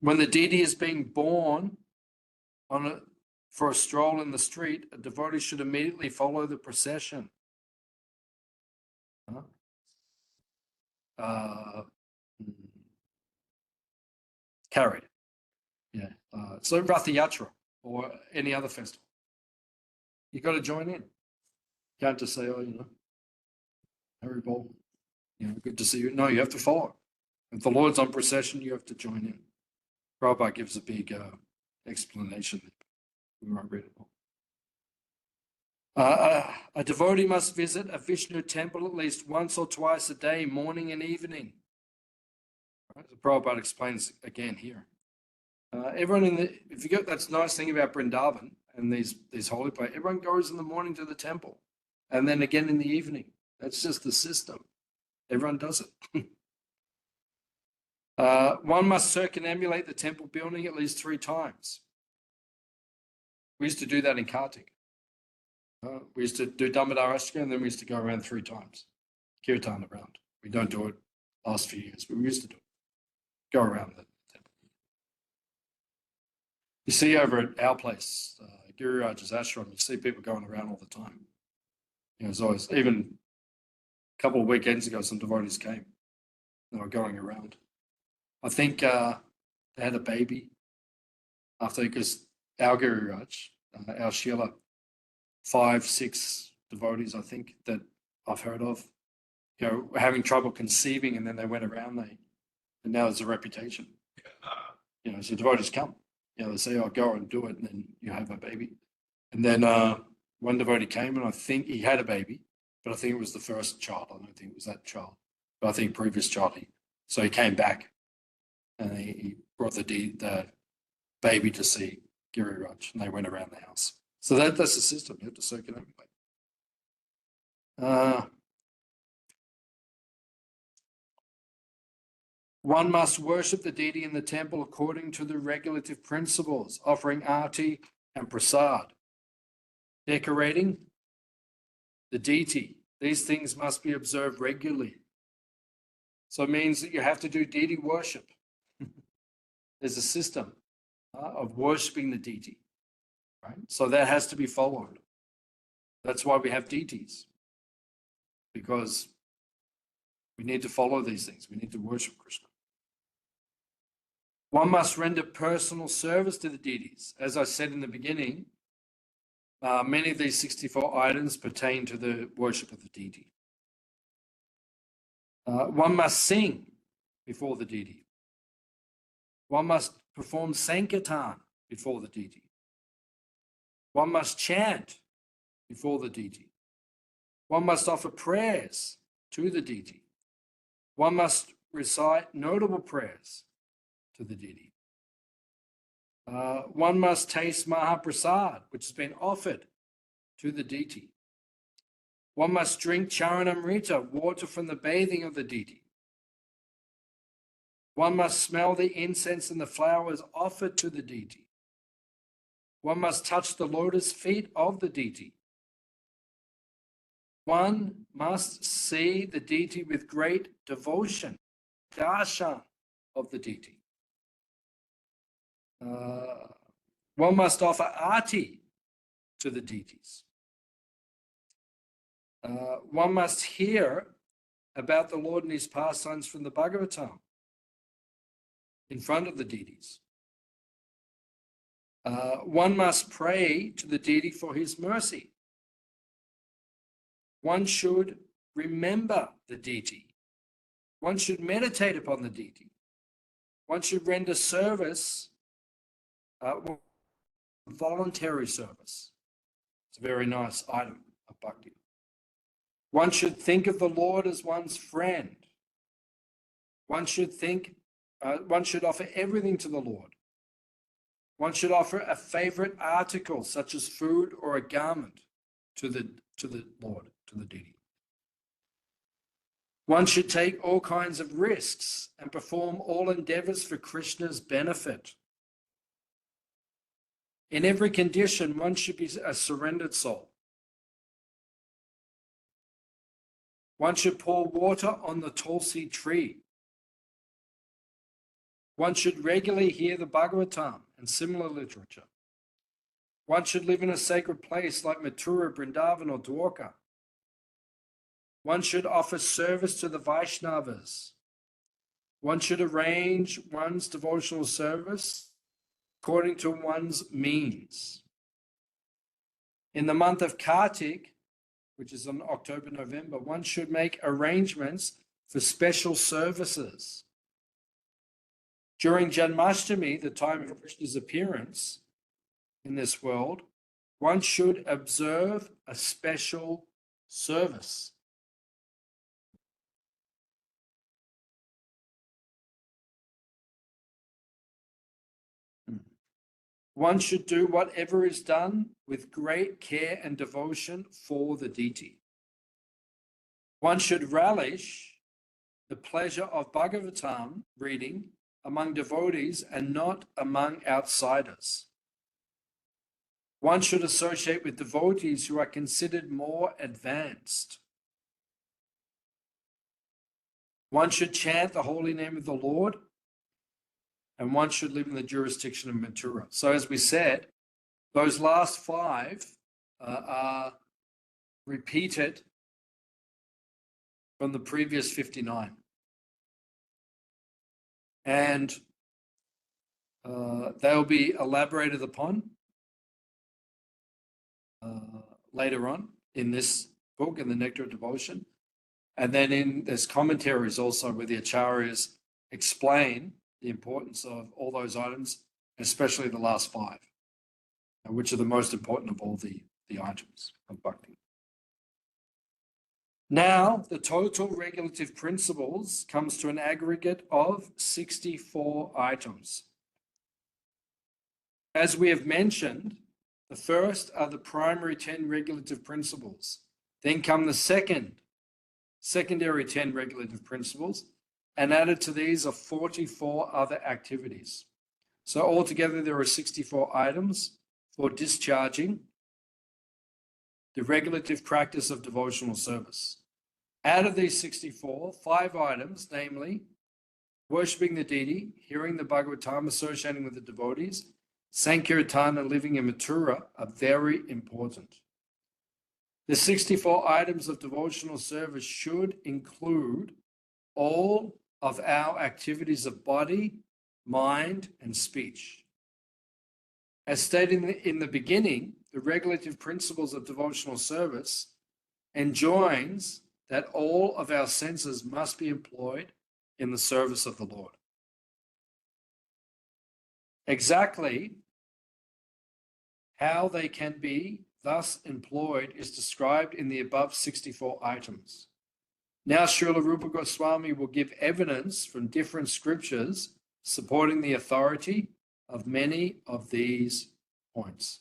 When the deity is being born for a stroll in the street, a devotee should immediately follow the procession. Carried. So Ratha Yatra or any other festival. You got to join in. You can't just say, Haribol, good to see you. No, you have to follow. If the Lord's on procession, you have to join in. Prabhupada gives a big explanation. We won't read it all. A devotee must visit a Vishnu temple at least once or twice a day, morning and evening. Right? So Prabhupada explains again here. Everyone if you go, that's the nice thing about Vrindavan and these holy places, everyone goes in the morning to the temple and then again in the evening. That's just the system. Everyone does it. One must circumambulate the temple building at least 3 times. We used to do that in Kartik. We used to do Damodar Ashtika and then we used to go around 3 times. Kirtan around. We don't do it last few years, but we used to do it. Go around the temple. You see over at our place, Guru Raj's ashram, you see people going around all the time. There's always, even a couple of weekends ago, some devotees came. They were going around. I think they had a baby after, because our Guru Raj, our Sheila, 5, 6 devotees, I think, that I've heard of, were having trouble conceiving, and then they went around, and now there's a reputation. So devotees come. They say, oh, go and do it, and then you have a baby. And then one devotee came, and I think he had a baby, but I think it was the first child. I don't think it was that child, but I think previous child. So he came back, and he brought the baby to see Giri Raj, and they went around the house. So that's the system. You have to circulate. One must worship the deity in the temple according to the regulative principles, offering arti and prasad. Decorating the deity. These things must be observed regularly. So it means that you have to do deity worship. There's a system of worshiping the deity, right? So that has to be followed. That's why we have deities, because we need to follow these things. We need to worship Krishna. One must render personal service to the deities. As I said in the beginning, many of these 64 items pertain to the worship of the deity. One must sing before the deity. One must perform Sankirtan before the deity. One must chant before the deity. One must offer prayers to the deity. One must recite notable prayers to the deity. One must taste Mahaprasad, which has been offered to the deity. One must drink Charanamrita, water from the bathing of the deity. One must smell the incense and the flowers offered to the deity. One must touch the lotus feet of the deity. One must see the deity with great devotion, darshan of the deity. One must offer arti to the deities. One must hear about the Lord and his pastimes from the Bhagavatam in front of the deities. One must pray to the deity for his mercy. One should remember the deity. One should meditate upon the deity. One should render service, voluntary service. It's a very nice item of bhakti. One should think of the Lord as one's friend. One should offer everything to the Lord. One should offer a favorite article, such as food or a garment, to the Lord, to the deity. One should take all kinds of risks and perform all endeavors for Krishna's benefit. In every condition, one should be a surrendered soul. One should pour water on the tulsi tree. One should regularly hear the Bhagavatam and similar literature. One should live in a sacred place like Mathura, Vrindavan, or Dwarka. One should offer service to the Vaishnavas. One should arrange one's devotional service according to one's means. In the month of Kartik, which is in October, November, one should make arrangements for special services. During Janmashtami, the time of Krishna's appearance in this world, one should observe a special service. One should do whatever is done with great care and devotion for the deity. One should relish the pleasure of Bhagavatam reading among devotees and not among outsiders. One should associate with devotees who are considered more advanced. One should chant the holy name of the Lord, and one should live in the jurisdiction of Mathura. So as we said, those last 5 are repeated from the previous 59. And they'll be elaborated upon later on in this book, in the Nectar of Devotion. And then there's commentaries also where the acharyas explain the importance of all those items, especially the last 5, which are the most important of all the items of bhakti. Now, the total regulative principles comes to an aggregate of 64 items. As we have mentioned, the first are the primary 10 regulative principles. Then come the secondary 10 regulative principles, and added to these are 44 other activities. So altogether, there are 64 items for discharging the regulative practice of devotional service. Out of these 64, 5 items, namely worshipping the deity, hearing the Bhagavatam, associating with the devotees, Sankirtan, and living in Mathura, are very important. The 64 items of devotional service should include all of our activities of body, mind, and speech. As stated in the beginning, the regulative principles of devotional service enjoins that all of our senses must be employed in the service of the Lord. Exactly how they can be thus employed is described in the above 64 items. Now, Srila Rupa Goswami will give evidence from different scriptures supporting the authority of many of these points.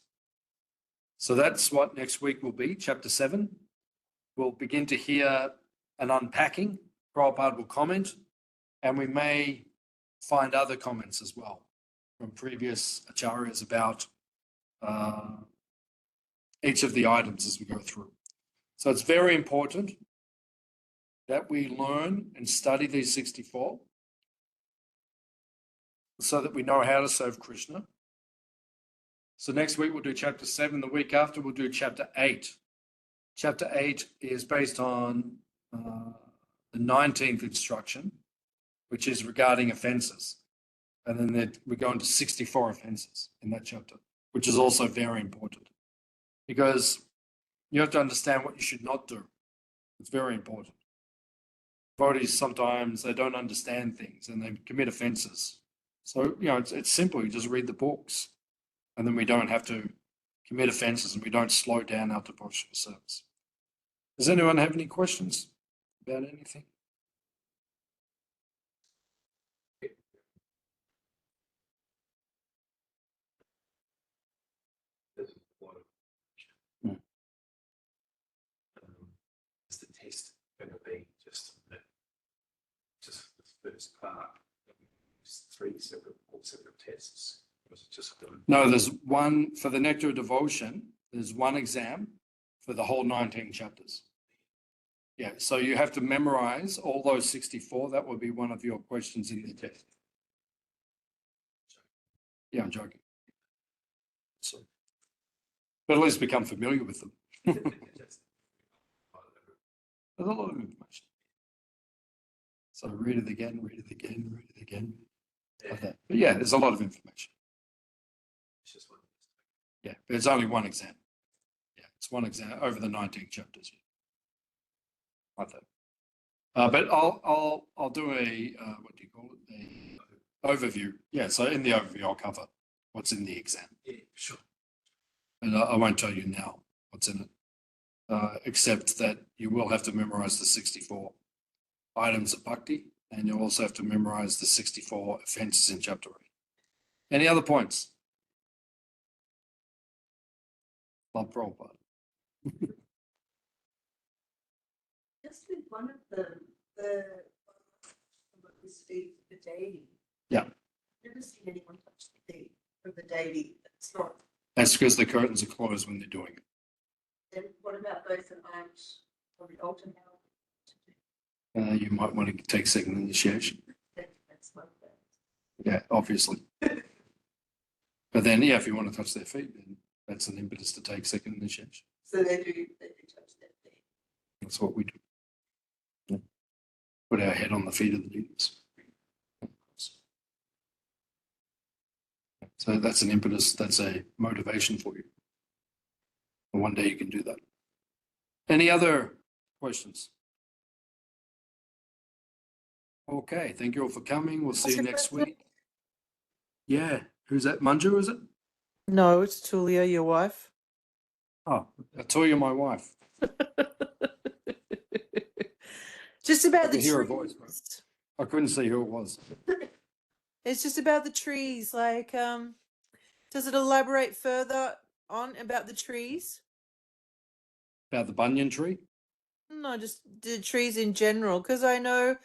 So that's what next week will be, chapter 7. We'll begin to hear an unpacking. Prabhupada will comment, and we may find other comments as well from previous acharyas about each of the items as we go through. So it's very important that we learn and study these 64 so that we know how to serve Krishna. So next week we'll do chapter 7. The week after we'll do chapter 8. Chapter 8 is based on the 19th instruction, which is regarding offences. And then we go into 64 offences in that chapter, which is also very important because you have to understand what you should not do. It's very important. Devotees sometimes they don't understand things and they commit offences. So, it's simple. You just read the books and then we don't have to commit offences and we don't slow down our devotional service. Does anyone have any questions about anything? Is the test going to be just the first part? Just all separate tests? Or is it just No, there's one for the Nectar of Devotion. There's one exam for the whole 19 chapters. Yeah, so you have to memorize all those 64. That would be one of your questions in the test. Yeah, I'm joking. So, but at least become familiar with them. There's a lot of information. So read it again, read it again, read it again. Like that. But yeah, there's a lot of information. It's just one. Yeah, but it's only one exam. Yeah, it's one exam over the 19 chapters. Like that. But I'll do a what do you call it? A overview. Yeah, so in the overview I'll cover what's in the exam. Yeah, sure. And I won't tell you now what's in it, except that you will have to memorize the 64 items of Bhakti, and you'll also have to memorize the 64 offences in chapter 8. Any other points? Bob Prabhupada. Just with one of them, this feed for the daily. Yeah. Never seen anyone touch the feed for the daily. It's not. That's because the curtains are closed when they're doing it. Then what about those that aren't on the altar now? You might want to take second initiation. That's one thing. Yeah, obviously. But then, yeah, if you want to touch their feet, then that's an impetus to take second initiation. So they do touch their feet. That's what we do. Yeah. Put our head on the feet of the leaders. So that's an impetus, that's a motivation for you. And one day you can do that. Any other questions? Okay, thank you all for coming. We'll see you next week. Yeah, who's that? Manju, is it? No, it's Tulia, your wife. Oh, Atoya, my wife. Just I about could the hear her trees. voice, I couldn't see who it was. It's just about the trees. Like, does it elaborate further on about the trees? About the banyan tree? No, just the trees in general. Because I know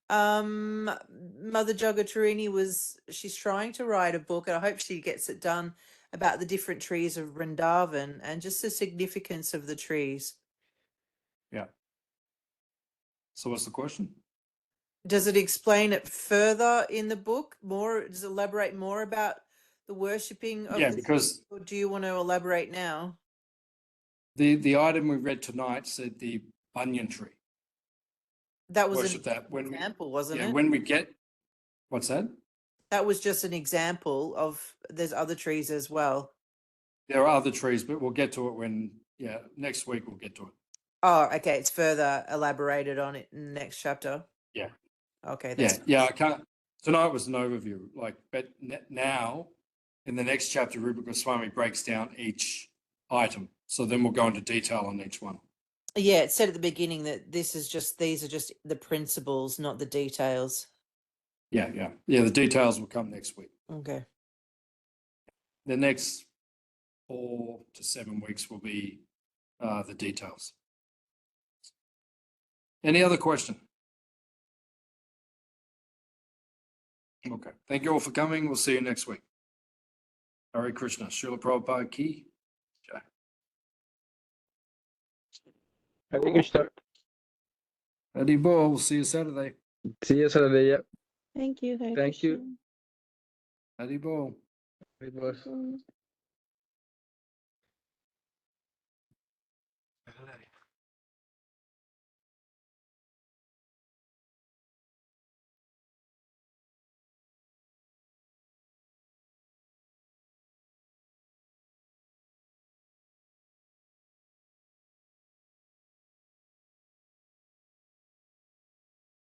Mother Jagatarini she's trying to write a book, and I hope she gets it done, about the different trees of Vrindavan and just the significance of the trees. Yeah. So what's the question? Does it explain it further in the book? More? Does it elaborate more about the worshipping of Yeah, the because trees, or do you want to elaborate now? the item we read tonight said the banyan tree. That was Worship an that when we, example, wasn't yeah, it? when we get, what's that? That was just an example of there's other trees as well. There are other trees, but we'll get to it when, yeah, next week we'll get to it. Oh, okay. It's further elaborated on it in the next chapter. Yeah. Okay. Yeah, That's yeah, I can't, tonight was an overview, like, but now, in the next chapter, Rupa Goswami breaks down each item. So then we'll go into detail on each one. Yeah, it said at the beginning that these are just the principles, not the details. Yeah, yeah. Yeah, the details will come next week. Okay. The next 4 to 7 weeks will be the details. Any other question? Okay. Thank you all for coming. We'll see you next week. Hare Krishna. Srila Prabhupada Ki. Jai. I think you start. Hare Bol. We'll see you Saturday. See you Saturday. Yeah. Thank you. Hare Thank you. Krishna. Hare Bol. It was.